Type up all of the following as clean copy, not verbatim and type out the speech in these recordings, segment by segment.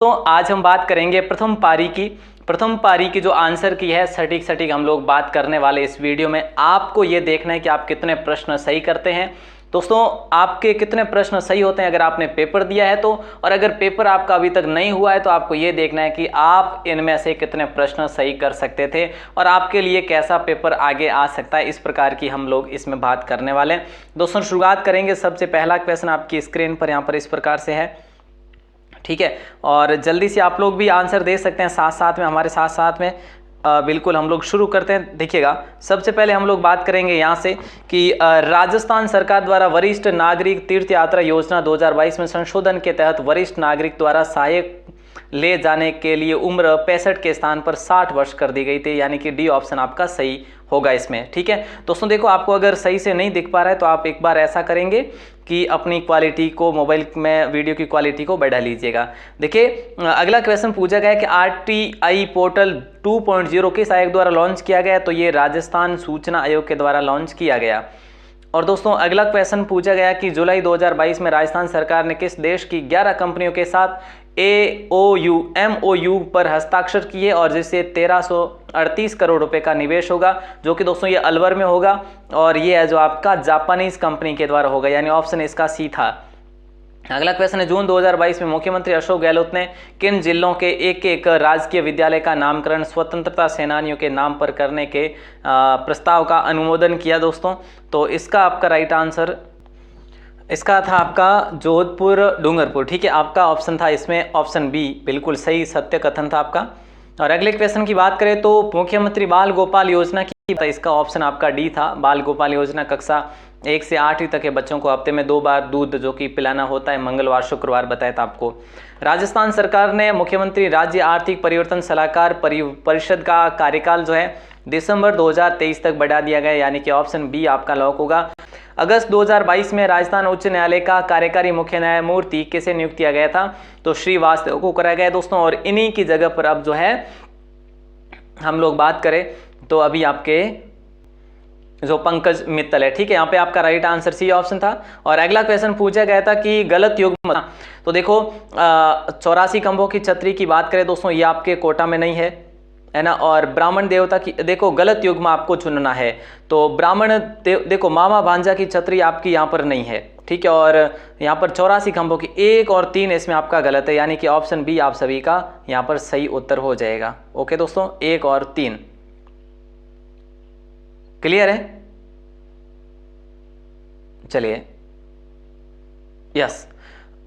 तो आज हम बात करेंगे प्रथम पारी की जो आंसर की है सटीक हम लोग बात करने वाले इस वीडियो में। आपको ये देखना है कि आप कितने प्रश्न सही करते हैं। दोस्तों, आपके कितने प्रश्न सही होते हैं अगर आपने पेपर दिया है तो, और अगर पेपर आपका अभी तक नहीं हुआ है तो आपको ये देखना है कि आप इनमें से कितने प्रश्न सही कर सकते थे और आपके लिए कैसा पेपर आगे आ सकता है। इस प्रकार की हम लोग इसमें बात करने वाले हैं। दोस्तों, शुरुआत करेंगे। सबसे पहला क्वेश्चन आपकी स्क्रीन पर यहाँ पर इस प्रकार से है, ठीक है। और जल्दी से आप लोग भी आंसर दे सकते हैं साथ साथ में, हमारे साथ साथ में। बिल्कुल, हम लोग शुरू करते हैं। देखिएगा, सबसे पहले हम लोग बात करेंगे यहाँ से कि राजस्थान सरकार द्वारा वरिष्ठ नागरिक तीर्थ यात्रा योजना 2022 में संशोधन के तहत वरिष्ठ नागरिक द्वारा सहायक ले जाने के लिए उम्र 65 के स्थान पर 60 वर्ष कर दी गई थी, यानी कि डी ऑप्शन आपका सही होगा इसमें, ठीक है। दोस्तों देखो, आपको अगर सही से नहीं दिख पा रहा है तो आप एक बार ऐसा करेंगे कि अपनी क्वालिटी को, मोबाइल में वीडियो की क्वालिटी को बढ़ा लीजिएगा। देखिए, अगला क्वेश्चन पूछा गया है कि आरटीआई पोर्टल 2.0 किस आयोग द्वारा लॉन्च किया गया। तो ये राजस्थान सूचना आयोग के द्वारा लॉन्च किया गया। और दोस्तों, अगला क्वेश्चन पूछा गया कि जुलाई 2022 में राजस्थान सरकार ने किस देश की 11 कंपनियों के साथ MOU पर हस्ताक्षर किए और जिससे 1338 करोड़ रुपए का निवेश होगा, जो कि दोस्तों ये अलवर में होगा और ये है जो आपका जापानीज कंपनी के द्वारा होगा, यानी ऑप्शन इसका सी था। अगला क्वेश्चन है, जून 2022 में मुख्यमंत्री अशोक गहलोत ने किन जिलों के एक राजकीय विद्यालय का नामकरण स्वतंत्रता सेनानियों के नाम पर करने के प्रस्ताव का अनुमोदन किया। दोस्तों, तो इसका आपका राइट आंसर इसका था आपका जोधपुर डूंगरपुर, ठीक है। आपका ऑप्शन था इसमें ऑप्शन बी, बिल्कुल सही सत्य कथन था आपका। और अगले क्वेश्चन की बात करें तो मुख्यमंत्री बाल गोपाल योजना की, इसका ऑप्शन आपका डी था। बाल गोपाल योजना कक्षा 1 से 8वीं तक के बच्चों को हफ्ते में 2 बार दूध जो कि पिलाना होता है, मंगलवार शुक्रवार बताया था आपको। राजस्थान सरकार ने मुख्यमंत्री राज्य आर्थिक परिवर्तन सलाहकार परिषद का कार्यकाल जो है दिसंबर 2023 तक बढ़ा दिया गया, यानी कि ऑप्शन बी आपका लॉक होगा। अगस्त 2022 में राजस्थान उच्च न्यायालय का कार्यकारी मुख्य न्यायमूर्ति किसे नियुक्त किया गया था। तो श्रीवास्तव को कराया गया दोस्तों। और इन्हीं की जगह पर अब जो है हम लोग बात करें तो अभी आपके जो पंकज मित्तल है, ठीक है। यहाँ पे आपका राइट आंसर सी ऑप्शन था। और अगला क्वेश्चन पूछा गया था कि गलत युग्म, तो देखो 84 खंभों की छतरी की बात करें दोस्तों, ये आपके कोटा में नहीं है ना। और ब्राह्मण देवता की, देखो गलत युग्म आपको चुनना है। तो ब्राह्मण देखो मामा भांजा की छतरी आपकी यहाँ पर नहीं है, ठीक है। और यहाँ पर 84 खंभों की 1 और 3 इसमें आपका गलत है, यानी कि ऑप्शन बी आप सभी का यहाँ पर सही उत्तर हो जाएगा। ओके दोस्तों, 1 और 3 क्लियर है। चलिए, यस,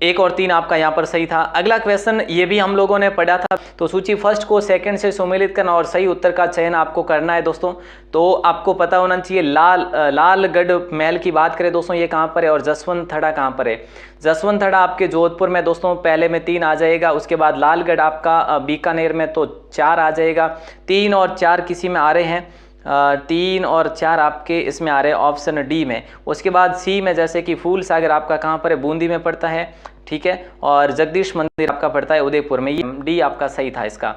1 और 3 आपका यहाँ पर सही था। अगला क्वेश्चन ये भी हम लोगों ने पढ़ा था। तो सूची फर्स्ट को सेकंड से सम्मिलित करना और सही उत्तर का चयन आपको करना है दोस्तों। तो आपको पता होना चाहिए लालगढ़ महल की बात करें दोस्तों, ये कहाँ पर है, और जसवंत थड़ा कहाँ पर है। जसवंत थड़ा आपके जोधपुर में दोस्तों पहले में 3 आ जाएगा, उसके बाद लालगढ़ आपका बीकानेर में तो 4 आ जाएगा। 3 और 4 किसी में आ रहे हैं, 3 और 4 आपके इसमें आ रहे हैं ऑप्शन डी में। उसके बाद सी में जैसे कि फूल सागर आपका कहाँ पर है, बूंदी में पड़ता है, ठीक है। और जगदीश मंदिर आपका पड़ता है उदयपुर में, ये डी आपका सही था इसका।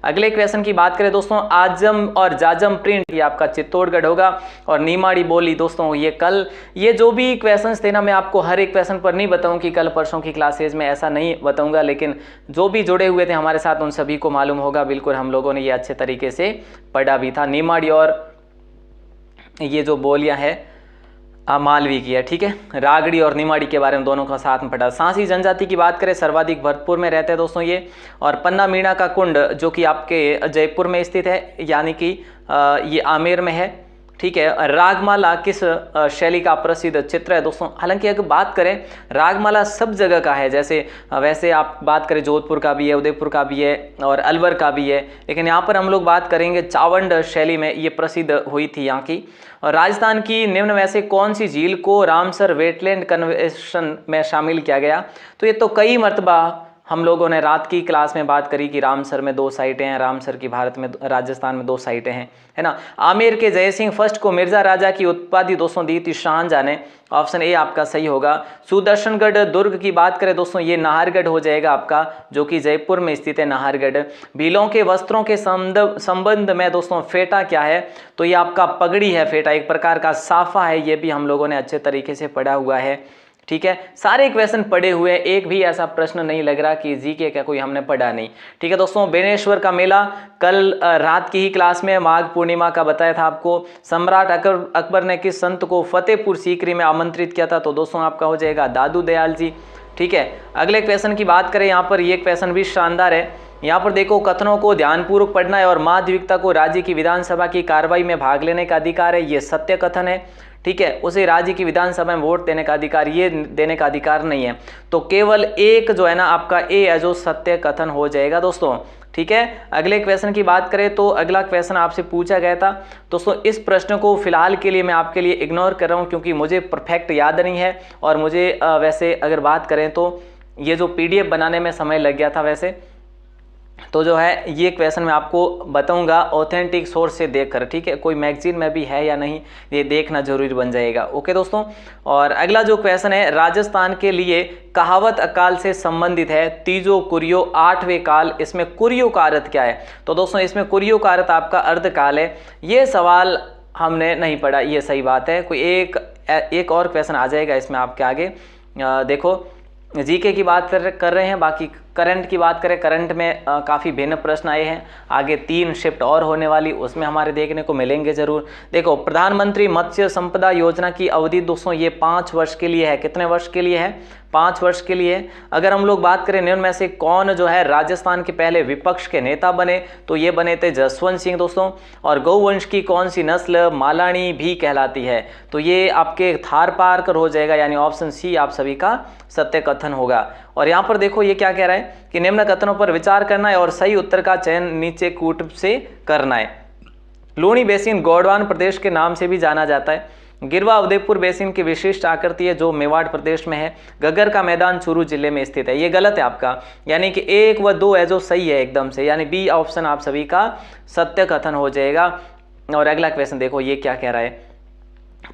अगले क्वेश्चन की बात करें दोस्तों, आजम और जाजम प्रिंट, ये आपका चित्तौड़गढ़ होगा। और नीमाड़ी बोली दोस्तों, ये जो भी क्वेश्चंस थे ना, मैं आपको हर एक क्वेश्चन पर नहीं बताऊं कि कल परसों की क्लासेज में ऐसा नहीं बताऊंगा, लेकिन जो भी जुड़े हुए थे हमारे साथ उन सभी को मालूम होगा। बिल्कुल, हम लोगों ने ये अच्छे तरीके से पढ़ा भी था। नीमाड़ी और ये जो बोलियां है मालवी की है, ठीक है। रागड़ी और निमाड़ी के बारे में दोनों का साथ में पढ़ा। सांसी जनजाति की बात करें सर्वाधिक भरतपुर में रहते हैं दोस्तों ये। और पन्ना मीणा का कुंड जो कि आपके जयपुर में स्थित है, यानी कि ये आमेर में है, ठीक है। रागमाला किस शैली का प्रसिद्ध चित्र है दोस्तों। हालांकि अगर बात करें रागमाला सब जगह का है, जैसे वैसे आप बात करें जोधपुर का भी है, उदयपुर का भी है और अलवर का भी है, लेकिन यहाँ पर हम लोग बात करेंगे चावंड शैली में ये प्रसिद्ध हुई थी यहाँ की। और राजस्थान की निम्न में से कौन सी झील को रामसर वेटलैंड कन्वेंशन में शामिल किया गया। तो ये तो कई मरतबा हम लोगों ने रात की क्लास में बात करी कि रामसर में 2 साइटें हैं, रामसर की भारत में राजस्थान में 2 साइटें हैं, है ना। आमेर के जयसिंह फर्स्ट को मिर्जा राजा की उपाधि दोस्तों दी थी शाहजहां ने, ऑप्शन ए आपका सही होगा। सुदर्शनगढ़ दुर्ग की बात करें दोस्तों, ये नाहरगढ़ हो जाएगा आपका, जो कि जयपुर में स्थित है नाहरगढ़। भीलों के वस्त्रों के संबंध में दोस्तों फेटा क्या है। तो ये आपका पगड़ी है, फेटा एक प्रकार का साफा है, ये भी हम लोगों ने अच्छे तरीके से पढ़ा हुआ है, ठीक है, सारे क्वेश्चन पढ़े हुए हैं, एक भी ऐसा प्रश्न नहीं लग रहा कि जीके का कोई हमने पढ़ा नहीं। ठीक है दोस्तों, बेनेश्वर का मेला कल रात की ही क्लास में माघ पूर्णिमा का बताया था आपको। सम्राट अकबर ने किस संत को फतेहपुर सीकरी में आमंत्रित किया था? तो दोस्तों आपका हो जाएगा दादू दयाल जी। ठीक है, अगले क्वेश्चन की बात करें, यहाँ पर ये क्वेश्चन भी शानदार है। यहाँ पर देखो, कथनों को ध्यानपूर्वक पढ़ना है और माध्यमिकता को राज्य की विधानसभा की कार्रवाई में भाग लेने का अधिकार है, ये सत्य कथन है। ठीक है, उसे राज्य की विधानसभा में वोट देने का अधिकार, ये देने का अधिकार नहीं है। तो केवल एक जो है ना आपका ए है जो सत्य कथन हो जाएगा दोस्तों। ठीक है, अगले क्वेश्चन की बात करें तो अगला क्वेश्चन आपसे पूछा गया था दोस्तों, इस प्रश्न को फिलहाल के लिए मैं आपके लिए इग्नोर कर रहा हूं क्योंकि मुझे परफेक्ट याद नहीं है और मुझे वैसे अगर बात करें तो ये जो पीडीएफ बनाने में समय लग गया था वैसे, तो जो है ये क्वेश्चन मैं आपको बताऊंगा ऑथेंटिक सोर्स से देखकर। ठीक है, कोई मैगजीन में भी है या नहीं ये देखना जरूरी बन जाएगा। ओके दोस्तों, और अगला जो क्वेश्चन है, राजस्थान के लिए कहावत अकाल से संबंधित है, तीजो कुरियो आठवें काल, इसमें कुरियो का अर्थ क्या है? तो दोस्तों इसमें कुरियो का अर्थ आपका अर्धकाल है। ये सवाल हमने नहीं पढ़ा, ये सही बात है। कोई एक और क्वेश्चन आ जाएगा इसमें आपके आगे। देखो, जीके की बात कर रहे हैं, बाकी करंट की बात करें, करंट में काफ़ी भिन्न प्रश्न आए हैं। आगे 3 शिफ्ट और होने वाली, उसमें हमारे देखने को मिलेंगे जरूर। देखो, प्रधानमंत्री मत्स्य संपदा योजना की अवधि दोस्तों ये 5 वर्ष के लिए है। कितने वर्ष के लिए है? 5 वर्ष के लिए। अगर हम लोग बात करें निम्न में से कौन जो है राजस्थान के पहले विपक्ष के नेता बने, तो ये बने थे जसवंत सिंह दोस्तों। और गौवंश की कौन सी नस्ल मालानी भी कहलाती है? तो ये आपके थार पारकर हो जाएगा, यानी ऑप्शन सी आप सभी का सत्य कथन होगा। और यहाँ पर देखो ये क्या कह रहा है कि निम्न कथनों पर विचार करना है और सही उत्तर का चयन नीचे कूट से करना है। लूणी बेसिन गोंडवान प्रदेश के नाम से भी जाना जाता है। गिरवा उदयपुर बेसिन की विशिष्ट आकृति है जो मेवाड़ प्रदेश में है। गगर का मैदान चूरू जिले में स्थित है। ये गलत है आपका, यानी कि 1 व 2 है जो सही है एकदम से, यानी बी ऑप्शन आप सभी का सत्य कथन हो जाएगा। और अगला क्वेश्चन देखो ये क्या कह रहा है,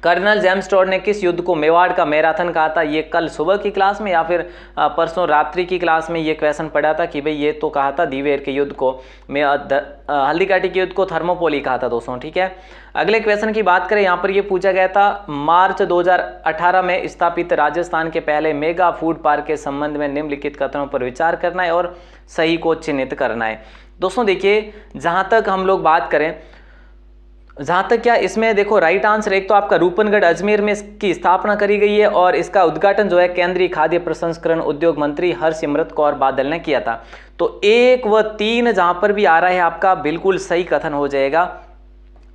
कर्नल जेम्स टॉड ने किस युद्ध को मेवाड़ का मैराथन कहा था? ये कल सुबह की क्लास में या फिर परसों रात्रि की क्लास में ये क्वेश्चन पढ़ा था कि भाई ये तो कहा था दिवेर के युद्ध को, हल्दीघाटी के युद्ध को थर्मोपोली कहा था दोस्तों। ठीक है, अगले क्वेश्चन की बात करें, यहाँ पर ये पूछा गया था, मार्च 2018 में स्थापित राजस्थान के पहले मेगा फूड पार्क के संबंध में निम्नलिखित कथनों पर विचार करना है और सही को चिन्हित करना है। दोस्तों देखिए, जहाँ तक हम लोग बात करें, जहाँ तक क्या इसमें देखो राइट आंसर, एक तो आपका रूपनगढ़ अजमेर में इसकी स्थापना करी गई है और इसका उद्घाटन जो है केंद्रीय खाद्य प्रसंस्करण उद्योग मंत्री हरसिमरत कौर बादल ने किया था। तो 1 व 3 जहाँ पर भी आ रहा है आपका बिल्कुल सही कथन हो जाएगा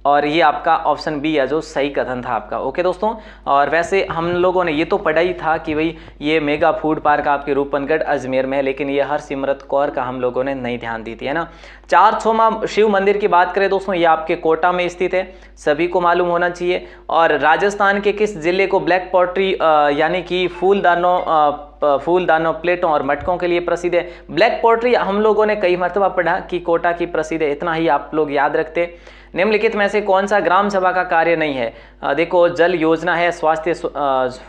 और ये आपका ऑप्शन बी है जो सही कथन था आपका। ओके दोस्तों, और वैसे हम लोगों ने ये तो पढ़ा ही था कि भाई ये मेगा फूड पार्क आपके रूपनगढ़ अजमेर में है, लेकिन ये हरसिमरत कौर का हम लोगों ने नहीं ध्यान दी थी, है ना। 400वां शिव मंदिर की बात करें दोस्तों, ये आपके कोटा में स्थित है, सभी को मालूम होना चाहिए। और राजस्थान के किस जिले को ब्लैक पॉटरी यानी कि फूलदानों प्लेटों और मटकों के लिए प्रसिद्ध है? ब्लैक पॉटरी हम लोगों ने कई मरतबा पढ़ा कि कोटा की प्रसिद्ध है, इतना ही आप लोग याद रखते। निम्नलिखित में से कौन सा ग्राम सभा का कार्य नहीं है? देखो, जल योजना है, स्वास्थ्य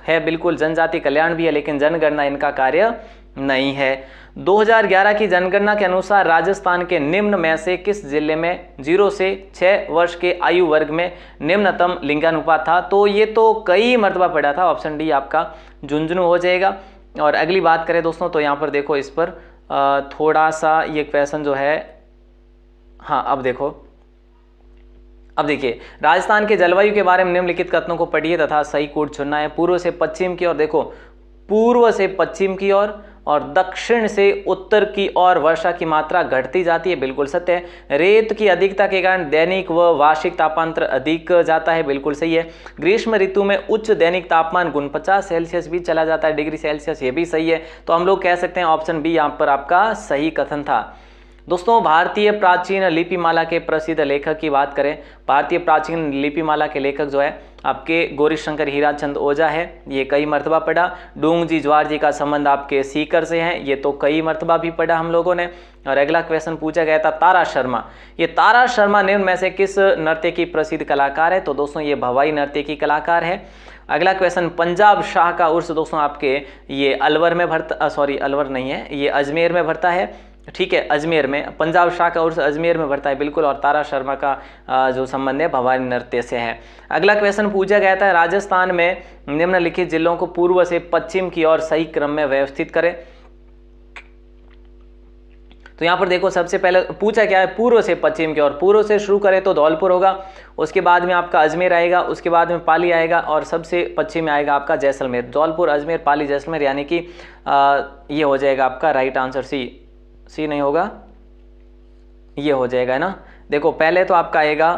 है, बिल्कुल जनजाति कल्याण भी है, लेकिन जनगणना इनका कार्य नहीं है। 2011 की जनगणना के अनुसार राजस्थान के निम्न में से किस जिले में 0 से 6 वर्ष के आयु वर्ग में निम्नतम लिंगानुपात था? तो ये तो कई मरतबा पढ़ा था, ऑप्शन डी आपका झुंझुनू हो जाएगा। और अगली बात करें दोस्तों, तो यहाँ पर देखो इस पर थोड़ा सा ये क्वेश्चन जो है, हाँ अब देखिए, राजस्थान के जलवायु के बारे में निम्नलिखित कथनों को पढ़िए तथा सही कोड चुनना है। पूर्व से पश्चिम की ओर, देखो पूर्व से पश्चिम की ओर और दक्षिण से उत्तर की ओर वर्षा की मात्रा घटती जाती है, बिल्कुल सत्य है। रेत की अधिकता के कारण दैनिक व वार्षिक तापांतर अधिक जाता है, बिल्कुल सही है। ग्रीष्म ऋतु में उच्च दैनिक तापमान 49 सेल्सियस भी चला जाता है, डिग्री सेल्सियस, ये भी सही है। तो हम लोग कह सकते हैं ऑप्शन बी यहाँ पर आपका सही कथन था। दोस्तों, भारतीय प्राचीन लिपिमाला के प्रसिद्ध लेखक की बात करें, भारतीय प्राचीन लिपिमाला के लेखक जो है आपके गौरीशंकर हीराचंद ओझा है, ये कई मरतबा पढ़ा। डूंग जी ज्वार जी का संबंध आपके सीकर से है, ये तो कई मरतबा भी पढ़ा हम लोगों ने। और अगला क्वेश्चन पूछा गया था तारा शर्मा, ये तारा शर्मा निम्न में से किस नृत्य की प्रसिद्ध कलाकार है? तो दोस्तों ये भवाई नृत्य की कलाकार है। अगला क्वेश्चन, पंजाब शाह का उर्स दोस्तों आपके ये अलवर में भरता, अलवर नहीं है, ये अजमेर में भरता है। ठीक है, अजमेर में, पंजाब शाह का उर्स अजमेर में पड़ता है बिल्कुल, और तारा शर्मा का जो संबंध है भवानी नृत्य से है। अगला क्वेश्चन पूछा गया था, राजस्थान में निम्नलिखित जिलों को पूर्व से पश्चिम की ओर सही क्रम में व्यवस्थित करें। तो यहाँ पर देखो सबसे पहले पूछा क्या है, पूर्व से पश्चिम की ओर। पूर्व से शुरू करें तो धौलपुर होगा, उसके बाद में आपका अजमेर आएगा, उसके बाद में पाली आएगा, और सबसे पश्चिम में आएगा आपका जैसलमेर। धौलपुर, अजमेर, पाली, जैसलमेर, यानी कि ये हो जाएगा आपका राइट आंसर सी नहीं होगा, ये हो जाएगा, है ना। देखो पहले तो आपका आएगा,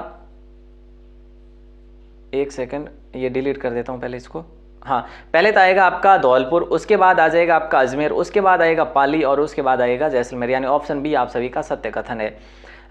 एक सेकंड ये डिलीट कर देता हूं पहले इसको। हाँ, पहले तो आएगा आपका धौलपुर, उसके बाद आ जाएगा आपका अजमेर, उसके बाद आएगा पाली, और उसके बाद आएगा जैसलमेर, यानी ऑप्शन बी आप सभी का सत्य कथन है।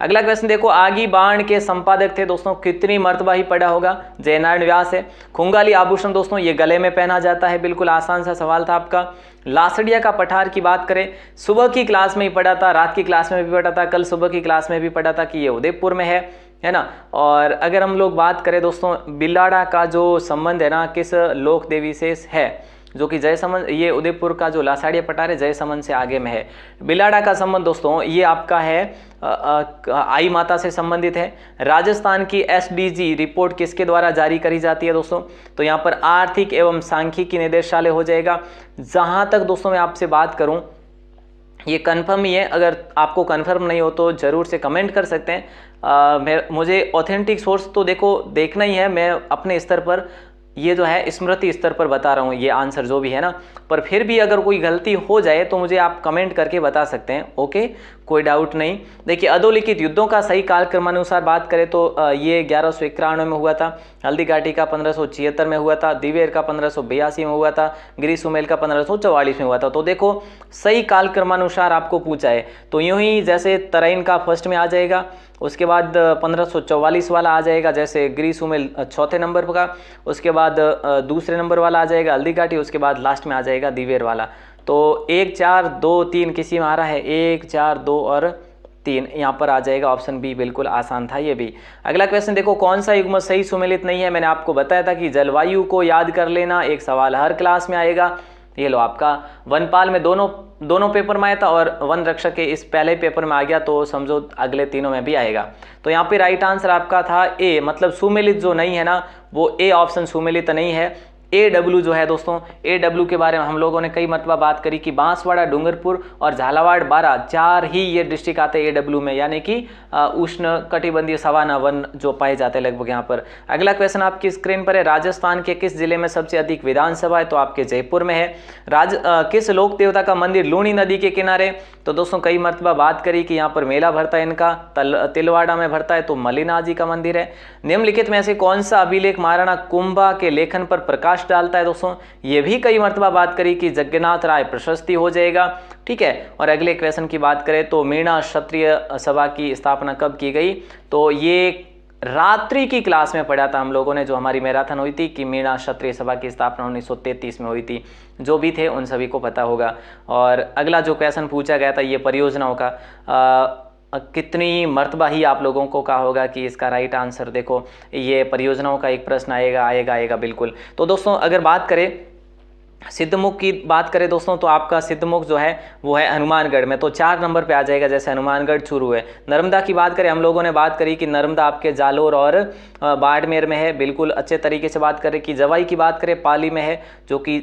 अगला क्वेश्चन देखो, आगी बाण के संपादक थे दोस्तों, कितनी मर्तबा ही पढ़ा होगा, जयनारायण व्यास है। खुंगाली आभूषण दोस्तों ये गले में पहना जाता है, बिल्कुल आसान सा सवाल था आपका। लासड़िया का पठार की बात करें, सुबह की क्लास में ही पढ़ा था, रात की क्लास में भी पढ़ा था, कल सुबह की क्लास में भी पढ़ा था कि ये उदयपुर में है ना। और अगर हम लोग बात करें दोस्तों, बिलाड़ा का जो संबंध है ना किस लोक देवी से है, जो कि जयसमंद, ये उदयपुर का जो लासाड़िया पठार है जयसमंद से आगे में है। बिलाड़ा का संबंध दोस्तों ये आपका है आई माता से संबंधित है। राजस्थान की SDG रिपोर्ट किसके द्वारा जारी करी जाती है दोस्तों, तो यहाँ पर आर्थिक एवं सांख्यिकी निदेशालय हो जाएगा। जहाँ तक दोस्तों मैं आपसे बात करूँ, ये कंफर्म ही है, अगर आपको कंफर्म नहीं हो तो ज़रूर से कमेंट कर सकते हैं। मुझे ऑथेंटिक सोर्स तो देखो देखना ही है, मैं अपने स्तर पर ये जो है स्मृति स्तर पर बता रहा हूँ ये आंसर जो भी है ना, पर फिर भी अगर कोई गलती हो जाए तो मुझे आप कमेंट करके बता सकते हैं, ओके, कोई डाउट नहीं। देखिए अधोलिखित युद्धों का सही कालक्रमानुसार बात करें तो ये 1191 में हुआ था, हल्दी घाटी का 1576 में हुआ था, दिवेर का 1582 में हुआ था, गिरी सुमेल का 1544 में हुआ था। तो देखो सही कालक्रमानुसार आपको पूछा है, तो यूं ही जैसे तराइन का फर्स्ट में आ जाएगा, उसके बाद 1544 वाला आ जाएगा, जैसे गिरी सुमेल चौथे नंबर का, उसके बाद दूसरे नंबर वाला आ जाएगा हल्दी घाटी, उसके बाद लास्ट में आ जाएगा दिवेर वाला। तो 1 4 2 3 किसी में आ रहा है, 1 4 2 और 3 यहाँ पर आ जाएगा, ऑप्शन बी बिल्कुल आसान था ये भी। अगला क्वेश्चन देखो, कौन सा युग्म सही सुमेलित नहीं है। मैंने आपको बताया था कि जलवायु को याद कर लेना, एक सवाल हर क्लास में आएगा। ये लो आपका वनपाल में दोनों पेपर में आया था, और वन रक्षक के इस पहले पेपर में आ गया, तो समझो अगले तीनों में भी आएगा। तो यहाँ पे राइट आंसर आपका था ए, मतलब सुमेलित जो नहीं है ना वो ए ऑप्शन सुमेलित नहीं है। AW जो है दोस्तों, AW के बारे में हम लोगों ने कई मरतबा बात करी कि बांसवाड़ा, डूंगरपुर और झालावाड़, बारा, 4 ही ये डिस्ट्रिक्ट आते हैं AW में, यानी कि उष्ण कटिबंधीय सवाना वन जो पाए जाते हैं लगभग यहाँ पर। अगला क्वेश्चन आपकी स्क्रीन पर है, राजस्थान के किस जिले में सबसे अधिक विधानसभा है, तो आपके जयपुर में है। किस लोक देवता का मंदिर लूणी नदी के किनारे, तो दोस्तों कई मरतबा बात करी कि यहाँ पर मेला भरता है इनका, तिलवाड़ा में भरता है, तो मलिनाथ जी का मंदिर है। निम्नलिखित में से कौन सा अभिलेख महाराणा कुंभा के लेखन पर प्रकाश डालता है दोस्तों, ये भी कई मरतबा बात करी कि जगन्नाथ राय प्रशस्ति हो जाएगा, ठीक है। और अगले क्वेश्चन की बात करें तो मीणा क्षत्रिय सभा की स्थापना कब की गई, तो ये रात्रि की क्लास में पढ़ा था हम लोगों ने, जो हमारी मैराथन हुई थी कि मीणा क्षत्रिय सभा की स्थापना 1933 में हुई थी। जो भी थे उन सभी को पता होगा। और अगला जो क्वेश्चन पूछा गया था ये परियोजनाओं का, कितनी मर्तबा ही आप लोगों को कहा होगा कि इसका राइट आंसर देखो, ये परियोजनाओं का एक प्रश्न आएगा बिल्कुल। तो दोस्तों अगर बात करें सिद्धमुख की बात करें दोस्तों, तो आपका सिद्धमुख जो है वो है हनुमानगढ़ में, तो 4 नंबर पे आ जाएगा, जैसे हनुमानगढ़ चूरू है। नर्मदा की बात करें, हम लोगों ने बात करी कि नर्मदा आपके जालोर और बाड़मेर में है, बिल्कुल अच्छे तरीके से बात करें कि जवाई की बात करें पाली में है, जो कि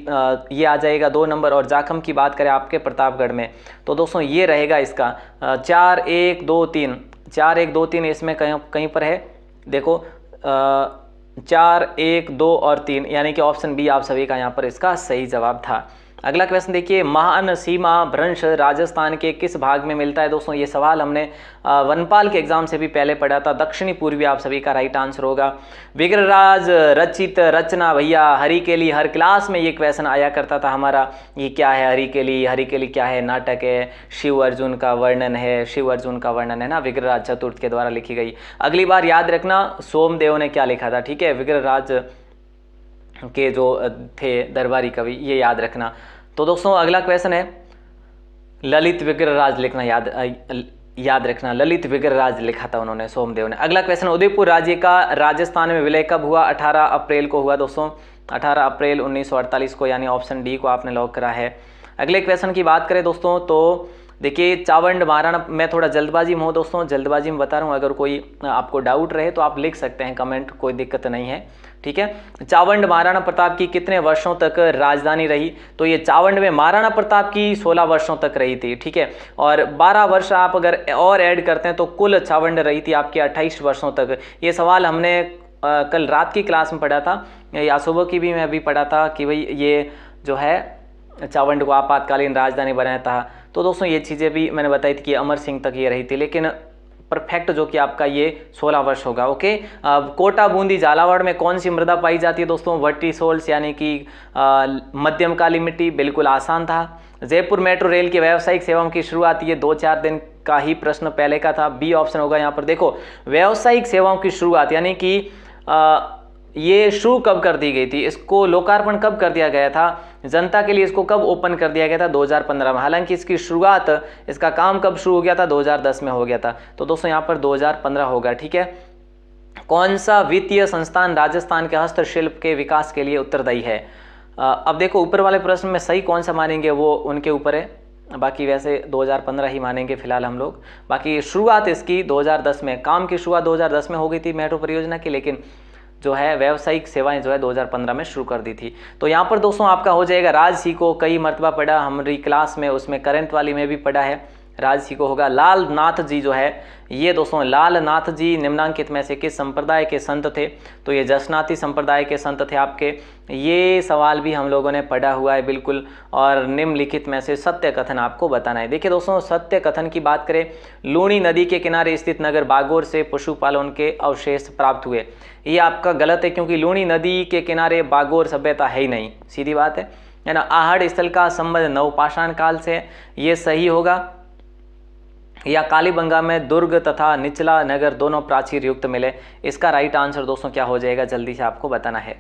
ये आ जाएगा 2 नंबर, और जाखम की बात करें आपके प्रतापगढ़ में। तो दोस्तों ये रहेगा इसका 4 1 2 3, 4 1 2 3 इसमें कहीं पर है, देखो 4 1 2 और 3, यानी कि ऑप्शन बी आप सभी का यहाँ पर इसका सही जवाब था। अगला क्वेश्चन देखिए, महान सीमा भ्रंश राजस्थान के किस भाग में मिलता है दोस्तों, ये सवाल हमने वनपाल के एग्जाम से भी पहले पढ़ा था, दक्षिणी पूर्वी आप सभी का राइट आंसर होगा। विग्रहराज रचित रचना, भैया हरिकेली, हर क्लास में ये क्वेश्चन आया करता था हमारा, ये क्या है हरिकेली, हरिकेली क्या है, नाटक है, शिव अर्जुन का वर्णन है, शिव अर्जुन का वर्णन है ना, विग्रहराज चतुर्थ के द्वारा लिखी गई। अगली बार याद रखना सोमदेव ने क्या लिखा था, ठीक है, विग्रहराज के जो थे दरबारी कवि, ये याद रखना। तो दोस्तों अगला क्वेश्चन है, ललित विग्रहराज लिखना, याद रखना, ललित विग्रहराज लिखा था उन्होंने, सोमदेव ने। अगला क्वेश्चन, उदयपुर राज्य का राजस्थान में विलय कब हुआ, 18 अप्रैल को हुआ दोस्तों, 18 अप्रैल 1948 को, यानी ऑप्शन डी को आपने लॉक करा है। अगले क्वेश्चन की बात करें दोस्तों, तो देखिए चावंड महाराणा, मैं थोड़ा जल्दबाजी में हूँ दोस्तों, जल्दबाजी में बता रहा हूँ, अगर कोई आपको डाउट रहे तो आप लिख सकते हैं कमेंट, कोई दिक्कत नहीं है, ठीक है। चावंड महाराणा प्रताप की कितने वर्षों तक राजधानी रही? तो ये चावंड में महाराणा प्रताप की 16 वर्षों तक रही थी, ठीक है। और 12 वर्ष आप अगर और ऐड करते हैं तो कुल चावंड रही थी आपकी 28 वर्षों तक। ये सवाल हमने कल रात की क्लास में पढ़ा था, या सुबह की भी मैं अभी पढ़ा था कि भाई ये जो है चावंड को आपातकालीन राजधानी बनाया था। तो दोस्तों ये चीज़ें भी मैंने बताई थी कि अमर सिंह तक ये रही थी, लेकिन परफेक्ट जो कि आपका ये 16 वर्ष होगा, ओके। अब कोटा, बूंदी, झालावाड़ में कौन सी मृदा पाई जाती है दोस्तों? वर्टिसोल्स यानी कि मध्यम काली मिट्टी, बिल्कुल आसान था। जयपुर मेट्रो रेल की व्यावसायिक सेवाओं की शुरुआत, ये 2-4 दिन का ही प्रश्न पहले का था, बी ऑप्शन होगा यहाँ पर। देखो व्यावसायिक सेवाओं की शुरुआत यानी कि ये शुरू कब कर दी गई थी, इसको लोकार्पण कब कर दिया गया था, जनता के लिए इसको कब ओपन कर दिया गया था? 2015 में। हालांकि इसकी शुरुआत, इसका काम कब शुरू हो गया था? 2010 में हो गया था। तो दोस्तों यहाँ पर 2015 होगा, ठीक है। कौन सा वित्तीय संस्थान राजस्थान के हस्तशिल्प के विकास के लिए उत्तरदायी है? अब देखो ऊपर वाले प्रश्न में सही कौन सा मानेंगे वो उनके ऊपर है, बाकी वैसे 2015 ही मानेंगे फिलहाल हम लोग। बाकी शुरुआत इसकी 2010 में, काम की शुरुआत 2010 में हो गई थी मेट्रो परियोजना की, लेकिन जो है व्यावसायिक सेवाएं जो है 2015 में शुरू कर दी थी। तो यहाँ पर दोस्तों आपका हो जाएगा राजसी को कई मरतबा पढ़ा हमारी क्लास में, उसमें करंट वाली में भी पढ़ा है, राजसी को होगा। लाल नाथ जी जो है ये दोस्तों, लाल नाथ जी निम्नांकित में से किस संप्रदाय के संत थे? तो ये जसनाती संप्रदाय के संत थे आपके। ये सवाल भी हम लोगों ने पढ़ा हुआ है बिल्कुल। और निम्नलिखित में से सत्य कथन आपको बताना है। देखिए दोस्तों सत्य कथन की बात करें, लूणी नदी के किनारे स्थित नगर बागोर से पशुपालन के अवशेष प्राप्त हुए। ये आपका गलत है, क्योंकि लूणी नदी के किनारे बागोर सभ्यता है ही नहीं, सीधी बात है ना। आहड़ स्थल का संबंध नवपाषाण काल से, ये सही होगा। या कालीबंगा में दुर्ग तथा निचला नगर दोनों प्राचीर युक्त मिले, इसका राइट आंसर दोस्तों क्या हो जाएगा, जल्दी से आपको बताना है।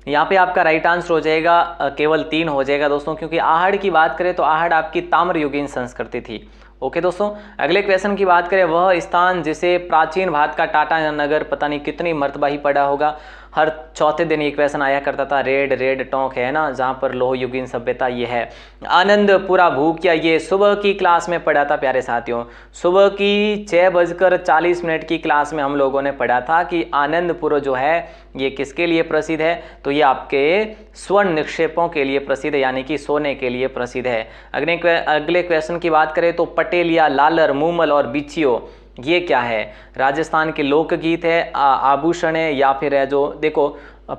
यहाँ पे आपका राइट आंसर हो जाएगा केवल 3 हो जाएगा दोस्तों, क्योंकि आहड़ की बात करें तो आहड़ आपकी ताम्रयुगीन संस्कृति थी, ओके दोस्तों। अगले क्वेश्चन की बात करें, वह स्थान जिसे प्राचीन भारत का टाटा नगर पता नहीं कितनी मर्तबा ही पड़ा होगा, हर चौथे दिन ये क्वेश्चन आया करता था, रेड टोंक है ना, जहाँ पर लोह युगीन सभ्यता ये है। आनंदपुरा भूकिया, ये सुबह की क्लास में पढ़ा था प्यारे साथियों, सुबह की 6:40 की क्लास में हम लोगों ने पढ़ा था कि आनंदपुर जो है ये किसके लिए प्रसिद्ध है? तो ये आपके स्वर्ण निक्षेपों के लिए प्रसिद्ध है, यानी कि सोने के लिए प्रसिद्ध है। अगले क्वेश्चन की बात करें तो पटेलिया, लालर, मूमल और बिछियो ये क्या है? राजस्थान के लोकगीत है, आभूषण है, या फिर है जो देखो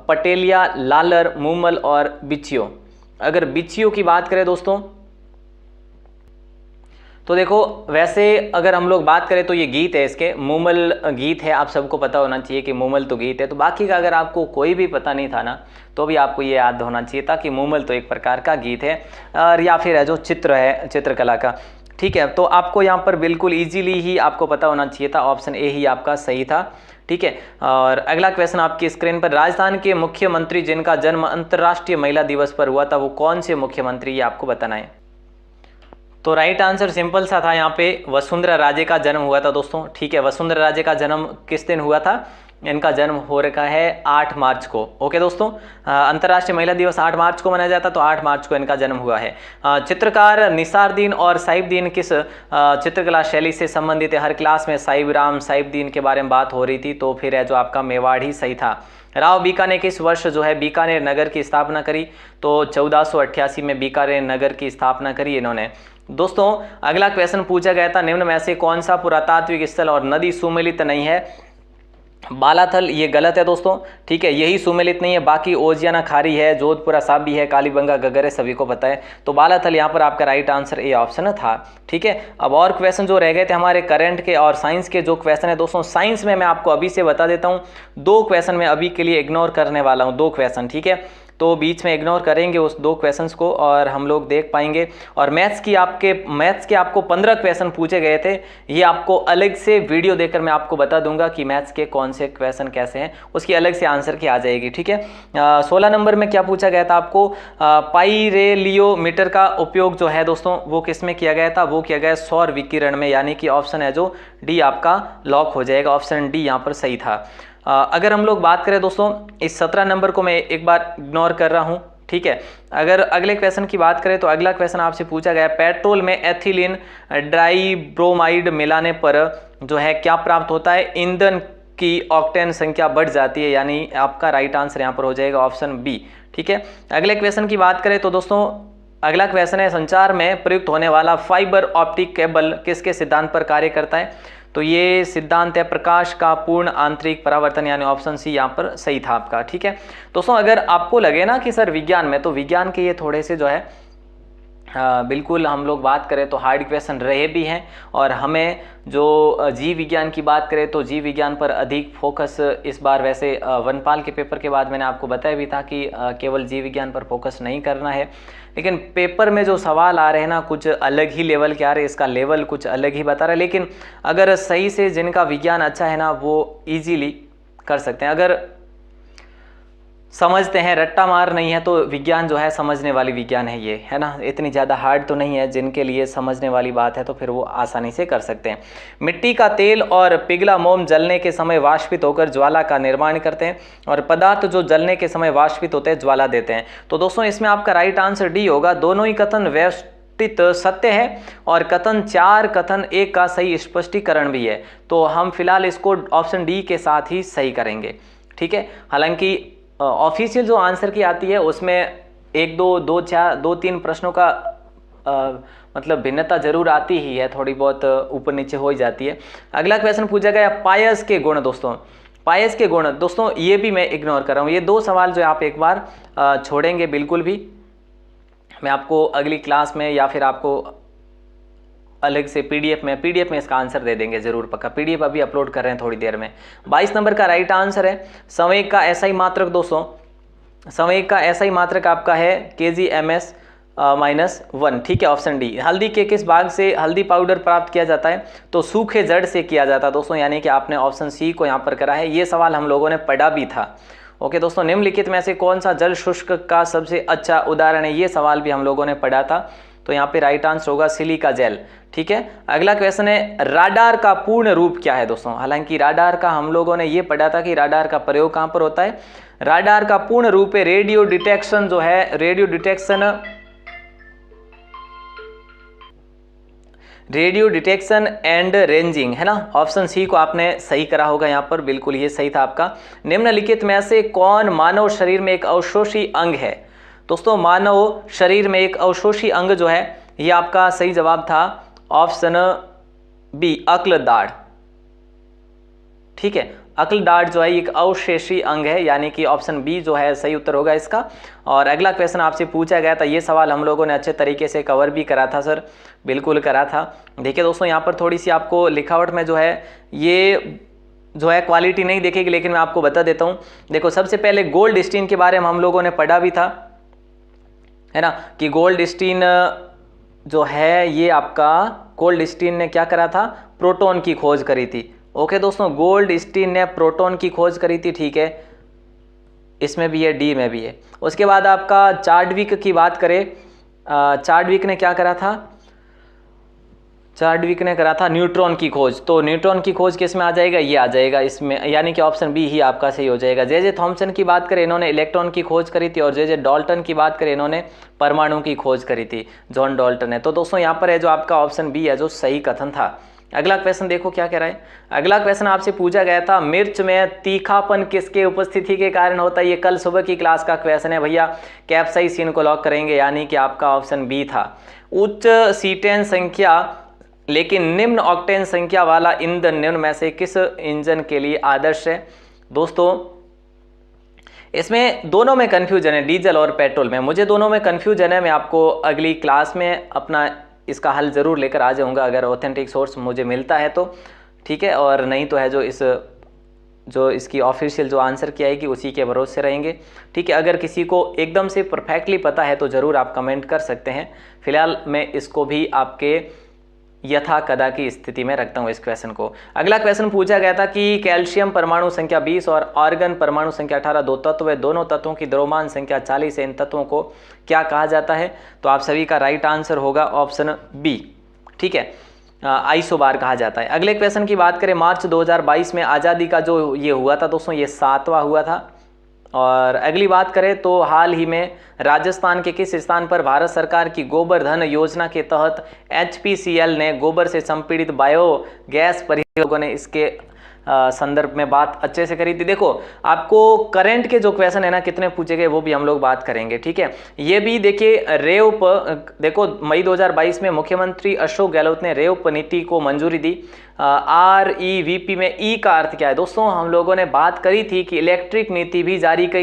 पटेलिया, लालर, मूमल और बिछियो। अगर बिछियो की बात करें दोस्तों तो देखो वैसे अगर हम लोग बात करें तो ये गीत है, इसके मूमल गीत है, आप सबको पता होना चाहिए कि मूमल तो गीत है। तो बाकी का अगर आपको कोई भी पता नहीं था ना तो भी आपको ये याद होना चाहिए था कि मूमल तो एक प्रकार का गीत है, और या फिर है जो चित्र है चित्रकला का, ठीक है। तो आपको यहाँ पर बिल्कुल इजीली ही आपको पता होना चाहिए था, ऑप्शन ए ही आपका सही था, ठीक है। और अगला क्वेश्चन आपकी स्क्रीन पर, राजस्थान के मुख्यमंत्री जिनका जन्म अंतर्राष्ट्रीय महिला दिवस पर हुआ था वो कौन से मुख्यमंत्री, ये आपको बताना है। तो राइट आंसर सिंपल सा था, यहाँ पे वसुंधरा राजे का जन्म हुआ था दोस्तों, ठीक है। वसुंधरा राजे का जन्म किस दिन हुआ था? इनका जन्म हो रखा है 8 मार्च को, ओके दोस्तों। अंतर्राष्ट्रीय महिला दिवस 8 मार्च को मनाया जाता, तो 8 मार्च को इनका जन्म हुआ है। चित्रकार निसारुद्दीन और साहिबुद्दीन किस चित्रकला शैली से संबंधित है? हर क्लास में साहिबुद्दीन के बारे में बात हो रही थी, तो फिर है जो आपका मेवाड़ ही सही था। राव बीका ने किस वर्ष जो है बीकानेर नगर की स्थापना करी? तो 1488 में बीकानेर नगर की स्थापना करी इन्होंने। दोस्तों अगला क्वेश्चन पूछा गया था, निम्न में से कौन सा पुरातात्विक स्थल और नदी सुमेलित नहीं है? बालाथल, ये गलत है दोस्तों, ठीक है, यही सुमेलित नहीं है। बाकी ओजियाना खारी है, जोधपुरा साबी है, कालीबंगा गगर है, सभी को पता है। तो बालाथल यहाँ पर आपका राइट आंसर ए ऑप्शन था, ठीक है। अब और क्वेश्चन जो रह गए थे हमारे करंट के और साइंस के जो क्वेश्चन है दोस्तों, साइंस में मैं आपको अभी से बता देता हूँ, 2 क्वेश्चन मैं अभी के लिए इग्नोर करने वाला हूँ, 2 क्वेश्चन, ठीक है। तो बीच में इग्नोर करेंगे उस 2 क्वेश्चंस को और हम लोग देख पाएंगे। और मैथ्स के आपको 15 क्वेश्चन पूछे गए थे, ये आपको अलग से वीडियो देकर मैं आपको बता दूंगा कि मैथ्स के कौन से क्वेश्चन कैसे हैं, उसकी अलग से आंसर की आ जाएगी, ठीक है। 16 नंबर में क्या पूछा गया था आपको? पाइरेलियोमीटर का उपयोग जो है दोस्तों वो किस में किया गया था? वो किया गया सौर विकिरण में, यानी कि ऑप्शन है जो डी आपका लॉक हो जाएगा, ऑप्शन डी यहाँ पर सही था। अगर हम लोग बात करें दोस्तों, इस 17 नंबर को मैं एक बार इग्नोर कर रहा हूँ, ठीक ठीक है। अगर अगले क्वेश्चन की बात करें तो अगला क्वेश्चन आपसे पूछा गया पेट्रोल में एथिलीन डाइब्रोमाइड मिलाने पर जो है क्या प्राप्त होता है, ईंधन की ऑक्टेन संख्या बढ़ जाती है, यानी आपका राइट आंसर यहाँ पर हो जाएगा ऑप्शन बी। ठीक है। अगले क्वेश्चन की बात करें तो दोस्तों अगला क्वेश्चन है संचार में प्रयुक्त होने वाला फाइबर ऑप्टिक केबल किसके सिद्धांत पर कार्य करता है, तो ये सिद्धांत है प्रकाश का पूर्ण आंतरिक परावर्तन, यानी ऑप्शन सी यहाँ पर सही था आपका। ठीक है दोस्तों, अगर आपको लगे ना कि सर विज्ञान में, तो विज्ञान के ये थोड़े से जो है बिल्कुल हम लोग बात करें तो हार्ड क्वेश्चन रहे भी हैं, और हमें जो जीव विज्ञान की बात करें तो जीव विज्ञान पर अधिक फोकस इस बार, वैसे वनपाल के पेपर के बाद मैंने आपको बताया भी था कि केवल जीव विज्ञान पर फोकस नहीं करना है, लेकिन पेपर में जो सवाल आ रहे हैं ना कुछ अलग ही लेवल के आ रहे हैं, इसका लेवल कुछ अलग ही बता रहा है। लेकिन अगर सही से जिनका विज्ञान अच्छा है ना वो इजीली कर सकते हैं, अगर समझते हैं, रट्टा मार नहीं है, तो विज्ञान जो है समझने वाली विज्ञान है ये, है ना, इतनी ज़्यादा हार्ड तो नहीं है, जिनके लिए समझने वाली बात है तो फिर वो आसानी से कर सकते हैं। मिट्टी का तेल और पिघला मोम जलने के समय वाष्पित होकर ज्वाला का निर्माण करते हैं, और पदार्थ जो जलने के समय वाष्पित होते हैं ज्वाला देते हैं। तो दोस्तों इसमें आपका राइट आंसर डी होगा। दोनों ही कथन व्यवस्थित सत्य है, और कथन 4 कथन 1 का सही स्पष्टीकरण भी है, तो हम फिलहाल इसको ऑप्शन डी के साथ ही सही करेंगे। ठीक है, हालांकि ऑफिशियल जो आंसर की आती है उसमें 1 2 4 2-3 प्रश्नों का मतलब भिन्नता जरूर आती ही है, थोड़ी बहुत ऊपर नीचे हो ही जाती है। अगला क्वेश्चन पूछा गया पायस के गुण। दोस्तों पायस के गुण, दोस्तों ये भी मैं इग्नोर कर रहा हूँ, ये 2 सवाल जो आप एक बार छोड़ेंगे बिल्कुल भी, मैं आपको अगली क्लास में या फिर आपको अलग से पीडीएफ में इसका आंसर दे देंगे जरूर पक्का। पीडीएफ अभी अपलोड कर रहे हैं थोड़ी देर में। 22 नंबर का राइट आंसर है संवेग का एसआई मात्रक। दोस्तों संवेग का एसआई मात्रक आपका है kgms -1। ठीक है, ऑप्शन डी। हल्दी के किस भाग से हल्दी पाउडर प्राप्त किया जाता है, तो सूखे जड़ से किया जाता है दोस्तों, यानी कि आपने ऑप्शन सी को यहाँ पर करा है। ये सवाल हम लोगों ने पढ़ा भी था। ओके दोस्तों, निम्नलिखित में से कौन सा जल शुष्क का सबसे अच्छा उदाहरण है, ये सवाल भी हम लोगों ने पढ़ा था, तो यहाँ पे राइट आंसर होगा सिलिका जेल। ठीक है, अगला क्वेश्चन है राडार का पूर्ण रूप क्या है। दोस्तों हालांकि राडार का हम लोगों ने ये पढ़ा था कि राडार का प्रयोग कहाँ पर होता है। राडार का पूर्ण रूप है रेडियो डिटेक्शन, जो है रेडियो डिटेक्शन एंड रेंजिंग, है ना। ऑप्शन सी को आपने सही करा होगा यहाँ पर, बिल्कुल ये सही था आपका। निम्नलिखित में से कौन मानव शरीर में एक अवशोषी अंग है। दोस्तों मानव शरीर में एक अवशोषी अंग जो है, ये आपका सही जवाब था ऑप्शन बी अक्ल दाढ़। ठीक है, अक्ल दाढ़ जो है एक अवशेषी अंग है, यानी कि ऑप्शन बी जो है सही उत्तर होगा इसका। और अगला क्वेश्चन आपसे पूछा गया था, ये सवाल हम लोगों ने अच्छे तरीके से कवर भी करा था सर, बिल्कुल करा था। देखिए दोस्तों यहाँ पर थोड़ी सी आपको लिखावट में जो है ये जो है क्वालिटी नहीं देखेगी, लेकिन मैं आपको बता देता हूँ। देखो सबसे पहले गोल्ड स्टीन के बारे में हम लोगों ने पढ़ा भी था, है ना, कि गोल्ड स्टीन जो है ये आपका गोल्ड स्टीन ने क्या करा था, प्रोटॉन की खोज करी थी। ओके दोस्तों, गोल्ड स्टीन ने प्रोटॉन की खोज करी थी। ठीक है, इसमें भी है, डी में भी है। उसके बाद आपका चार्डविक की बात करें, चार्डविक ने क्या करा था, चार्डविक ने करा था न्यूट्रॉन की खोज। तो न्यूट्रॉन की खोज किस में आ जाएगा, ये आ जाएगा इसमें, यानी कि ऑप्शन बी ही आपका सही हो जाएगा। जे थॉमसन की बात करें, इन्होंने इलेक्ट्रॉन की खोज करी थी, और जे डाल्टन की बात करें, इन्होंने परमाणु की खोज करी थी, जॉन डाल्टन ने। तो दोस्तों यहाँ पर है जो आपका ऑप्शन बी है जो सही कथन था। अगला क्वेश्चन देखो क्या कह रहा है। अगला क्वेश्चन आपसे पूछा गया था मिर्च में तीखापन किसके उपस्थिति के कारण होता है। ये कल सुबह की क्लास का क्वेश्चन है भैया, कैप्साइसिन को लॉक करेंगे, यानी कि आपका ऑप्शन बी था। उच्च सीटेन संख्या लेकिन निम्न ऑक्टेन संख्या वाला ईंधन निम्न में से किस इंजन के लिए आदर्श है। दोस्तों इसमें दोनों में कंफ्यूजन है, डीजल और पेट्रोल में। मुझे दोनों में कंफ्यूजन है, मैं आपको अगली क्लास में अपना इसका हल ज़रूर लेकर आ जाऊंगा, अगर ऑथेंटिक सोर्स मुझे मिलता है तो। ठीक है, और नहीं तो है जो इसकी ऑफिशियल जो आंसर की आएगी उसी के भरोसे रहेंगे। ठीक है, अगर किसी को एकदम से परफेक्टली पता है तो ज़रूर आप कमेंट कर सकते हैं। फिलहाल मैं इसको भी आपके यथा कदा की स्थिति में रखता हूं इस क्वेश्चन को। अगला क्वेश्चन पूछा गया था कि कैल्शियम परमाणु संख्या 20 और आर्गन परमाणु संख्या 18 दो तत्व है, दोनों तत्वों की द्रव्यमान संख्या 40 है, इन तत्वों को क्या कहा जाता है। तो आप सभी का राइट आंसर होगा ऑप्शन बी। ठीक है, आइसोबार कहा जाता है। अगले क्वेश्चन की बात करें, मार्च 2022 में आज़ादी का जो ये हुआ था दोस्तों, ये 7वां हुआ था और अगली बात करें तो हाल ही में राजस्थान के किस स्थान पर भारत सरकार की गोबर धन योजना के तहत HPCL ने गोबर से संपीड़ित बायोगैस परियोजना ने इसके संदर्भ में बात अच्छे से करी थी। देखो आपको करंट के जो क्वेश्चन है ना कितने पूछे गए वो भी हम लोग बात करेंगे, ठीक है। ये भी देखिए देखो मई 2022 में मुख्यमंत्री अशोक गहलोत ने रेव नीति को मंजूरी दी। REVP में ई का अर्थ क्या है दोस्तों, हम लोगों ने बात करी थी कि इलेक्ट्रिक नीति भी जारी की